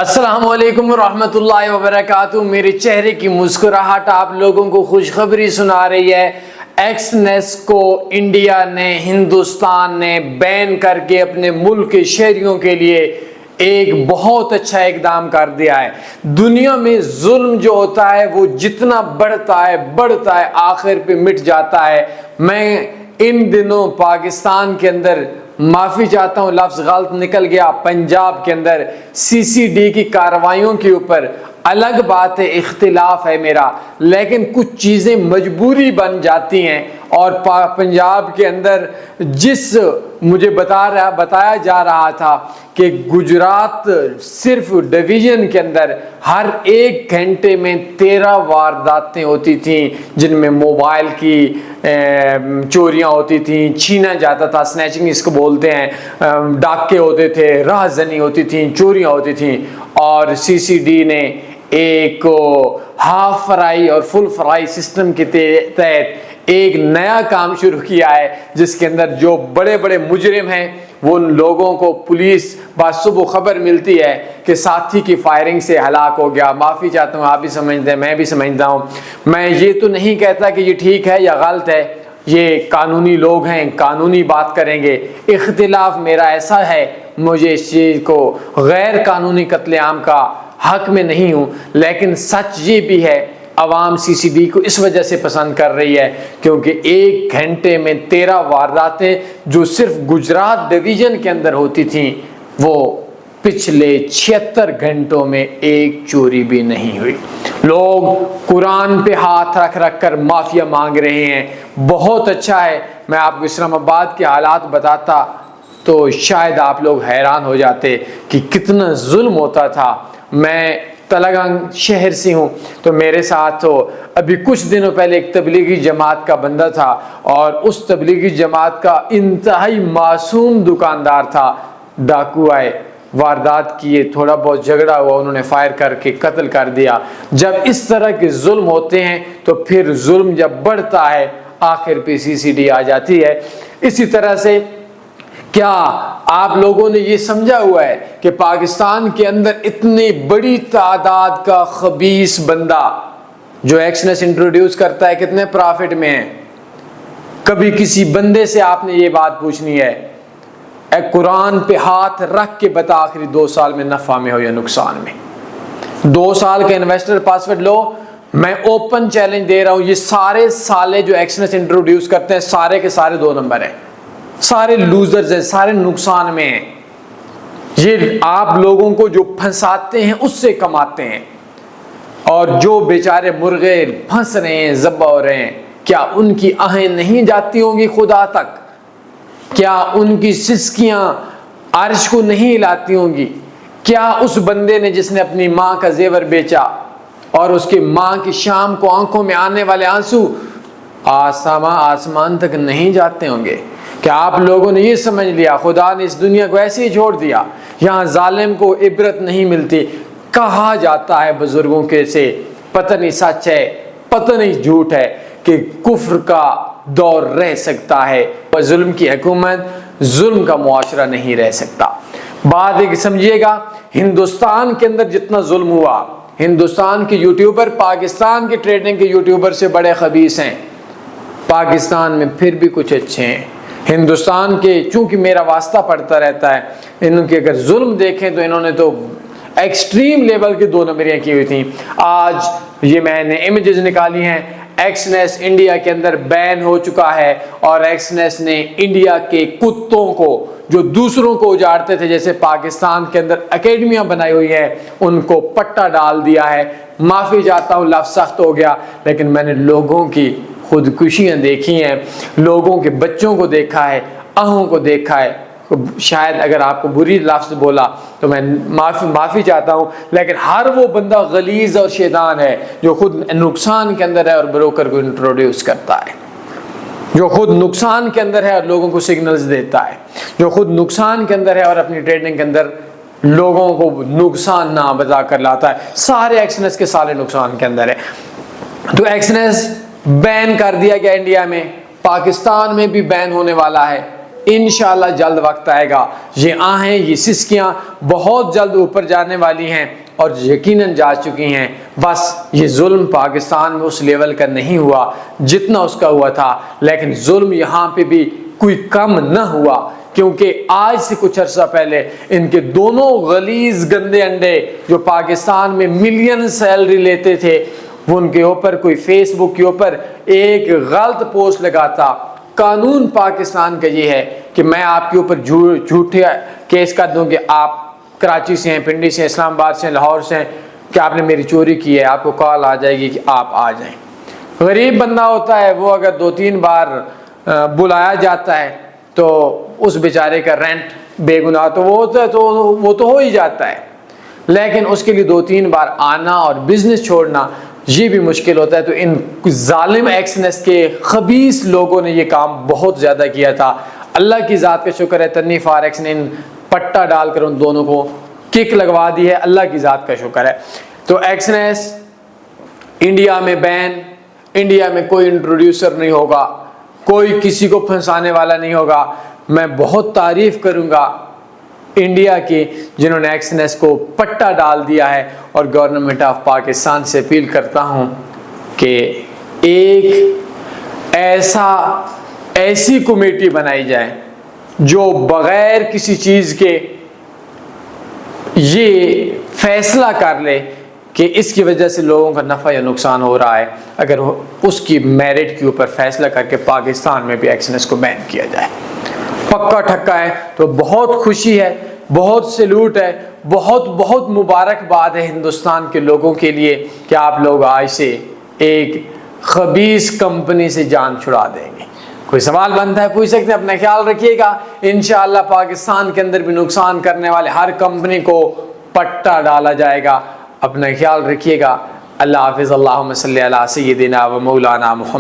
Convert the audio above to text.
السلام علیکم ورحمۃ اللہ وبرکاتہ۔ میرے چہرے کی مسکراہٹ آپ لوگوں کو خوشخبری سنا رہی ہے۔ ایکسنس کو انڈیا نے، ہندوستان نے بین کر کے اپنے ملک کے شہریوں کے لیے ایک بہت اچھا اقدام کر دیا ہے۔ دنیا میں ظلم جو ہوتا ہے وہ جتنا بڑھتا ہے آخر پہ مٹ جاتا ہے۔ میں ان دنوں پاکستان کے اندر معافی چاہتا ہوں، لفظ غلط نکل گیا، پنجاب کے اندر CCD کی کارروائیوں کے اوپر الگ بات ہے، اختلاف ہے میرا، لیکن کچھ چیزیں مجبوری بن جاتی ہیں۔ اور پنجاب کے اندر جس مجھے بتایا جا رہا تھا کہ گجرات صرف ڈویژن کے اندر ہر ایک گھنٹے میں 13 وارداتیں ہوتی تھیں، جن میں موبائل کی چوریاں ہوتی تھیں، چھینا جاتا تھا، سنیچنگ اس کو بولتے ہیں، ڈاکے ہوتے تھے، راہ زنی ہوتی تھیں، چوریاں ہوتی تھیں۔ اور CCD نے ایک ہاف فرائی اور فل فرائی سسٹم کے تحت ایک نیا کام شروع کیا ہے، جس کے اندر جو بڑے بڑے مجرم ہیں وہ ان لوگوں کو پولیس بعد صبح خبر ملتی ہے کہ ساتھی کی فائرنگ سے ہلاک ہو گیا۔ معافی چاہتا ہوں، آپ بھی سمجھتے ہیں، میں بھی سمجھتا ہوں۔ میں یہ تو نہیں کہتا کہ یہ ٹھیک ہے یا غلط ہے، یہ قانونی لوگ ہیں، قانونی بات کریں گے۔ اختلاف میرا ایسا ہے، مجھے اس چیز کو غیر قانونی قتل عام کا حق میں نہیں ہوں، لیکن سچ یہ بھی ہے عوام CCD کو اس وجہ سے پسند کر رہی ہے کیونکہ ایک گھنٹے میں 13 وارداتیں جو صرف گجرات ڈویژن کے اندر ہوتی تھیں، وہ پچھلے 76 گھنٹوں میں ایک چوری بھی نہیں ہوئی۔ لوگ قرآن پہ ہاتھ رکھ کر معافیا مانگ رہے ہیں، بہت اچھا ہے۔ میں آپ کو اسلام آباد کے حالات بتاتا تو شاید آپ لوگ حیران ہو جاتے کہ کتنا ظلم ہوتا تھا۔ میں تلنگانہ شہر سے ہوں، تو میرے ساتھ تو ابھی کچھ دنوں پہلے ایک تبلیغی جماعت کا بندہ تھا، اور اس تبلیغی جماعت کا انتہائی معصوم دکاندار تھا۔ ڈاکو آئے، واردات کیے، تھوڑا بہت جھگڑا ہوا، انہوں نے فائر کر کے قتل کر دیا۔ جب اس طرح کے ظلم ہوتے ہیں تو پھر ظلم جب بڑھتا ہے آخر پہ CCD آ جاتی ہے۔ اسی طرح سے کیا آپ لوگوں نے یہ سمجھا ہوا ہے کہ پاکستان کے اندر اتنی بڑی تعداد کا خبیث بندہ جو ایکسنس انٹروڈیوس کرتا ہے کتنے پرافٹ میں ہے؟ کبھی کسی بندے سے آپ نے یہ بات پوچھنی ہے، اے قرآن پہ ہاتھ رکھ کے بتا آخری 2 سال میں نفع میں ہو یا نقصان میں؟ 2 سال کا انویسٹر پاسورڈ لو، میں اوپن چیلنج دے رہا ہوں، یہ سارے سالے جو ایکسنس انٹروڈیوس کرتے ہیں سارے کے سارے 2 نمبر ہیں، سارے لوزرز ہیں، سارے نقصان میں ہیں۔ یہ آپ لوگوں کو جو پھنساتے ہیں اس سے کماتے ہیں، اور جو بیچارے مرغے پھنس رہے ہیں، ذبح ہو رہے ہیں، کیا ان کی آہیں نہیں جاتی ہوں گی خدا تک؟ کیا ان کی سسکیاں عرش کو نہیں ہلاتی ہوں گی؟ کیا اس بندے نے جس نے اپنی ماں کا زیور بیچا اور اس کی ماں کی شام کو آنکھوں میں آنے والے آنسو آسمان تک نہیں جاتے ہوں گے؟ کیا آپ لوگوں نے یہ سمجھ لیا خدا نے اس دنیا کو ایسے ہی چھوڑ دیا؟ یہاں ظالم کو عبرت نہیں ملتی۔ کہا جاتا ہے بزرگوں کے سے، پتہ نہیں سچ ہے پتہ نہیں جھوٹ ہے، کہ کفر کا دور رہ سکتا ہے اور ظلم کی حکومت، ظلم کا معاشرہ نہیں رہ سکتا۔ بات ایک سمجھیے گا، ہندوستان کے اندر جتنا ظلم ہوا، ہندوستان کے یوٹیوبر پاکستان کے ٹریڈنگ کے یوٹیوبر سے بڑے خبیث ہیں۔ پاکستان میں پھر بھی کچھ اچھے ہیں۔ ہندوستان کے، چونکہ میرا واسطہ پڑتا رہتا ہے، انہوں کے اگر ظلم دیکھیں تو انہوں نے تو ایکسٹریم لیول کی 2 نمبریاں کی ہوئی تھیں۔ آج یہ میں نے امیجز نکالی ہیں، ایکسنس انڈیا کے اندر بین ہو چکا ہے، اور ایکسنس نے انڈیا کے کتوں کو جو دوسروں کو اجاڑتے تھے، جیسے پاکستان کے اندر اکیڈمیاں بنائی ہوئی ہیں، ان کو پٹا ڈال دیا ہے۔ معافی چاہتا ہوں، لفظ سخت ہو گیا، لیکن میں نے لوگوں کی خودکشیاں دیکھی ہیں، لوگوں کے بچوں کو دیکھا ہے، آہوں کو دیکھا ہے۔ شاید اگر آپ کو بری لفظ بولا تو میں معافی چاہتا ہوں، لیکن ہر وہ بندہ غلیظ اور شیطان ہے جو خود نقصان کے اندر ہے اور بروکر کو انٹروڈیوس کرتا ہے، جو خود نقصان کے اندر ہے اور لوگوں کو سگنلز دیتا ہے، جو خود نقصان کے اندر ہے اور اپنی ٹریڈنگ کے اندر لوگوں کو نقصان نہ بتا کر لاتا ہے۔ سارے ایکسنس کے سارے نقصان کے اندر ہے۔ تو ایکسنس بین کر دیا گیا انڈیا میں، پاکستان میں بھی بین ہونے والا ہے۔ انشاءاللہ جلد وقت آئے گا، یہ آہیں، یہ سسکیاں بہت جلد اوپر جانے والی ہیں اور یقیناً جا چکی ہیں۔ بس یہ ظلم پاکستان میں اس لیول کا نہیں ہوا جتنا اس کا ہوا تھا، لیکن ظلم یہاں پہ بھی کوئی کم نہ ہوا، کیونکہ آج سے کچھ عرصہ پہلے ان کے دونوں غلیظ گندے انڈے جو پاکستان میں ملین سیلری لیتے تھے، وہ ان کے اوپر کوئی فیس بک کے اوپر ایک غلط پوسٹ لگاتا۔ قانون پاکستان کا یہ ہے کہ میں آپ کے اوپر جھوٹے کیس کر دوں کہ آپ کراچی سے ہیں، پنڈی سے ہیں، اسلام آباد سے ہیں، لاہور سے ہیں، کہ آپ نے میری چوری کی ہے، آپ کو کال آ جائے گی کہ آپ آ جائیں۔ غریب بندہ ہوتا ہے، وہ اگر 2-3 بار بلایا جاتا ہے تو اس بیچارے کا رینٹ بے گناہ تو وہ ہوتا ہے، تو وہ تو ہو ہی جاتا ہے، لیکن اس کے لیے 2-3 بار آنا اور بزنس چھوڑنا یہ بھی مشکل ہوتا ہے۔ تو ان ظالم ایکسنس کے خبیث لوگوں نے یہ کام بہت زیادہ کیا تھا۔ اللہ کی ذات کا شکر ہے تنی فاریکس نے ان پٹا ڈال کر ان دونوں کو کک لگوا دی ہے، اللہ کی ذات کا شکر ہے۔ تو ایکسنس انڈیا میں بین، انڈیا میں کوئی انٹروڈیوسر نہیں ہوگا، کوئی کسی کو پھنسانے والا نہیں ہوگا۔ میں بہت تعریف کروں گا انڈیا کی جنہوں نے ایکسنس کو پٹا ڈال دیا ہے، اور گورنمنٹ آف پاکستان سے اپیل کرتا ہوں کہ ایک ایسی کمیٹی بنائی جائے جو بغیر کسی چیز کے یہ فیصلہ کر لے کہ اس کی وجہ سے لوگوں کا نفع یا نقصان ہو رہا ہے، اگر اس کی میرٹ کے اوپر فیصلہ کر کے پاکستان میں بھی ایکسنس کو بین کیا جائے۔ پکا ٹھکا ہے تو بہت خوشی ہے، بہت سلوٹ ہے، بہت بہت مبارکباد ہے ہندوستان کے لوگوں کے لیے کہ آپ لوگ آج سے ایک خبیث کمپنی سے جان چھڑا دیں گے۔ کوئی سوال بنتا ہے پوچھ سکتے ہیں، اپنا خیال رکھیے گا۔ انشاءاللہ پاکستان کے اندر بھی نقصان کرنے والے ہر کمپنی کو پٹا ڈالا جائے گا۔ اپنا خیال رکھیے گا۔ اللہ حافظ۔ اللہم صلی علی سیدنا و مولانا محمد۔